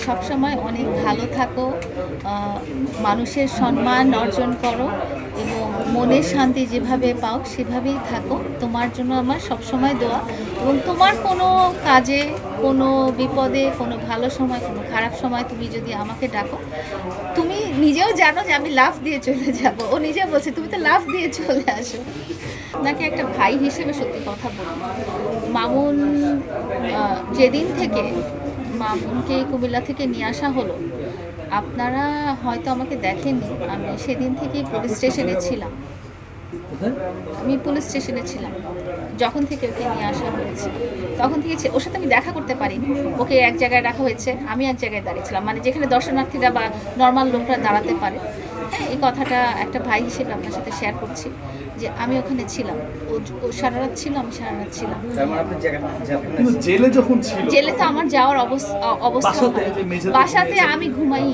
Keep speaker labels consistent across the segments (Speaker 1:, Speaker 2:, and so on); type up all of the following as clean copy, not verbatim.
Speaker 1: সবসময় অনেক ভালো থাকো, মানুষের সম্মান অর্জন করো এবং মনের শান্তি যেভাবে পাও সেভাবেই থাকো। তোমার জন্য আমার সবসময় দোয়া। এবং তোমার কোনো কাজে, কোনো বিপদে, কোনো ভালো সময়, কোনো খারাপ সময় তুমি যদি আমাকে ডাকো, তুমি নিজেও জানো যে আমি লাফ দিয়ে চলে যাব। ও নিজে বলছে তুমি তো লাফ দিয়ে চলে আসো। আপনাকে একটা ভাই হিসেবে সত্যি কথা বলি, মামুন যেদিন থেকে মামুনকে কুমিল্লা থেকে নিয়ে আসা হলো, আপনারা হয়তো আমাকে দেখেননি, আমি সেদিন থেকেই পুলিশ স্টেশনে ছিলাম। আমি পুলিশ স্টেশনে ছিলাম যখন থেকে ওকে নিয়ে আসা হয়েছে, তখন থেকে ওর সাথে আমি দেখা করতে পারিনি। ওকে এক জায়গায় রাখা হয়েছে, আমি এক জায়গায় দাঁড়িয়েছিলাম, মানে যেখানে দর্শনার্থীরা বা নর্মাল লোকরা দাঁড়াতে পারে। হ্যাঁ, এই কথাটা একটা ভাই হিসেবে আপনার সাথে শেয়ার করছি যে আমি ওখানে ছিলাম। ও সারা রাত ছিল, আমি সারা রাত ছিলাম। জেলে তো আমার যাওয়ার অবস্থা বাসাতে আমি ঘুমাই।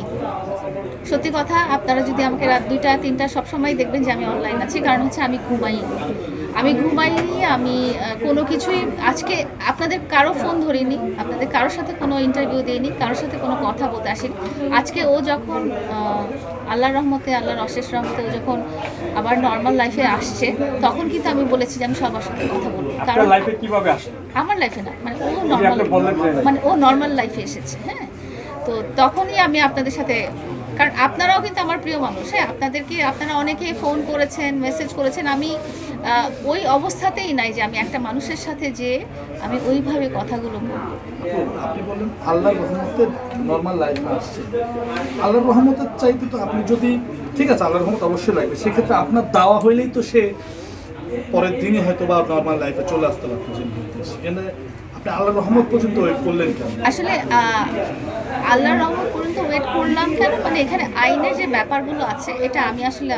Speaker 1: সত্যি কথা, আপনারা যদি আমাকে রাত 2টা 3টা সবসময় দেখবেন যে আমি অনলাইন আছি, কারণ হচ্ছে আমি ঘুমাইনি। আমি কোনো কিছুই আজকে আপনাদের কারো ফোন ধরিনি, আপনাদের কারোর সাথে কোনো ইন্টারভিউ দিইনি, কারোর সাথে কোনো কথা বলতে আসিনি। আজকে ও যখন আল্লাহর রহমতে, আল্লাহর অশেষ রহমতে ও যখন আবার নর্মাল লাইফে আসছে, তখন কিন্তু আমি বলেছি যে আমি সবার সাথে কথা বলবো। কারণ লাইফে কিভাবে আসে, আমার লাইফে না, মানে ও নর্মাল লাইফে এসেছে। হ্যাঁ, তো তখনই আমি আপনাদের সাথে, কারণ আপনারাও কিন্তু আমার প্রিয় মানুষ। হ্যাঁ, আপনারা অনেকেই ফোন করেছেন, মেসেজ করেছেন। আমি ওই অবস্থাতেই নাই যে আমি একটা মানুষের সাথে যে আমি ওইভাবে কথাগুলো বলবো।
Speaker 2: আপনি বললেন আল্লাহর রহমতে নর্মাল লাইফে আসছে। আল্লাহর রহমতের চাইতে তো আপনি যদি, ঠিক আছে আল্লাহর রহমত অবশ্যই লাগবে, সেক্ষেত্রে আপনার দাওয়া হইলেই তো সে পরের দিনই হয়তো বা নর্মাল লাইফে চলে আসতে পারতো। সেখানে আপনি আল্লাহর রহমত পর্যন্ত ওয়েট করলেন কেন?
Speaker 1: আসলে আল্লাহর রহমত পর্যন্ত ওয়েট করলাম কেন, মানে এখানে আইনের যে ব্যাপারগুলো আছে, এটা আমি আসলে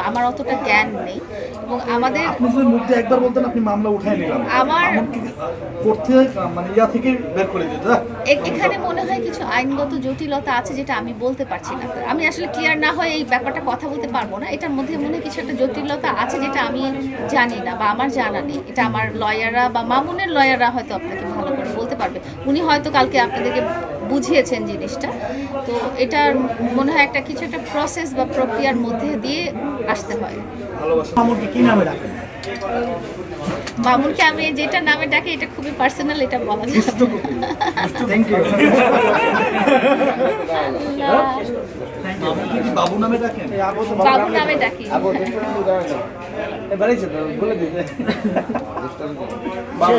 Speaker 1: আমার অতটা জ্ঞান নেই। এবং আমাদের
Speaker 2: আপনাদের মধ্যে একবার বলতেন আপনি মামলা উঠায় নিলাম,
Speaker 1: আমার
Speaker 2: করতে মানে ইয়া থেকে বের করে দিতে।
Speaker 1: এখানে মনে হয় কিছু আইনগত জটিলতা আছে যেটা আমি বলতে পারছি না। আমি আসলে ক্লিয়ার না হয়ে এই ব্যাপারটা কথা বলতে পারবো না। এটার মধ্যে মনে হয় কিছু একটা জটিলতা আছে যেটা আমি জানি না বা আমার জানা নেই। এটা আমার লয়াররা বা মামুনের লয়াররা হয়তো আপনাকে ভালো করে বলতে পারবে। উনি হয়তো কালকে আপনাদেরকে বুঝিয়েছেন জিনিসটা। তো এটার মনে হয় কিছু একটা প্রসেস বা প্রক্রিয়ার মধ্যে দিয়ে আসতে হয়।
Speaker 2: মামুনকে কি নামে ডাকেন?
Speaker 1: মামুনকে আমি যেটা নামে ডাকি এটা খুবই পার্সোনাল, এটা বলা যায় না।
Speaker 2: Thank you. বাবু নামে ডাকেন?
Speaker 1: বাবু নামে ডাকি।
Speaker 2: বাবু